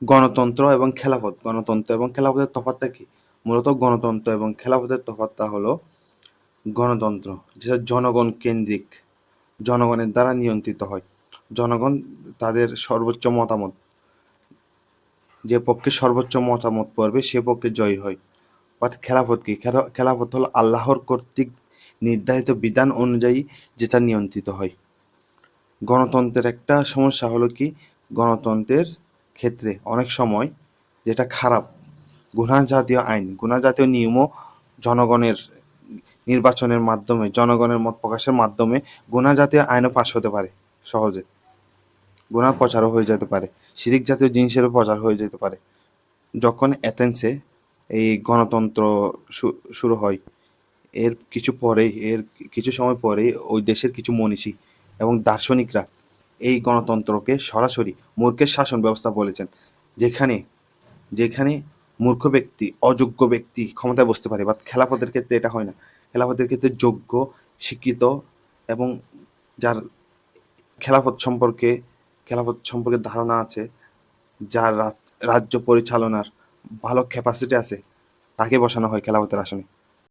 গণতন্ত্র এবং খেলাফত, গণতন্ত্র এবং খেলাফতের তফাৎটা কি? মূলত গণতন্ত্র এবং খেলাফতের তফাৎটা হলো গণতন্ত্র যেটা জনগণ কেন্দ্রিক, জনগণের দ্বারা নিয়ন্ত্রিত হয়। জনগণ তাদের সর্বোচ্চ মতামত, যে পক্ষে সর্বোচ্চ মতামত পড়বে সে পক্ষে জয়ী হয়। অর্থাৎ খেলাফত কি? খেলাফত হলো আল্লাহর কর্তৃক নির্ধারিত বিধান অনুযায়ী যেটা নিয়ন্ত্রিত হয়। গণতন্ত্রের একটা সমস্যা হলো কি, গণতন্ত্রের ক্ষেত্রে অনেক সময় যেটা খারাপ, গুনাহ জাতীয় আইন, গুনাহ জাতীয় নিয়মও জনগণের নির্বাচনের মাধ্যমে, জনগণের মত প্রকাশের মাধ্যমে গুনাহ জাতীয় আইনও পাশ হতে পারে সহজে, গুনাহ প্রচারও হয়ে যেতে পারে, শিরিক জাতীয় জিনিসেরও প্রচার হয়ে যেতে পারে। যখন এথেন্সে এই গণতন্ত্র শুরু হয়, এর কিছু সময় পরেই ওই দেশের কিছু মনীষী এবং দার্শনিকরা এই গণতন্ত্রকে সরাসরি মূর্খের শাসন ব্যবস্থা বলেছেন, যেখানে যেখানে মূর্খ ব্যক্তি, অযোগ্য ব্যক্তি ক্ষমতায় বসতে পারে। বাট খেলাফতের ক্ষেত্রে এটা হয় না। খেলাফতের ক্ষেত্রে যোগ্য, শিক্ষিত এবং যার খেলাফত সম্পর্কে ধারণা আছে, যার রাজ্য পরিচালনার ভালো ক্যাপাসিটি আছে, তাকে বসানো হয় খেলাফতের আসনে।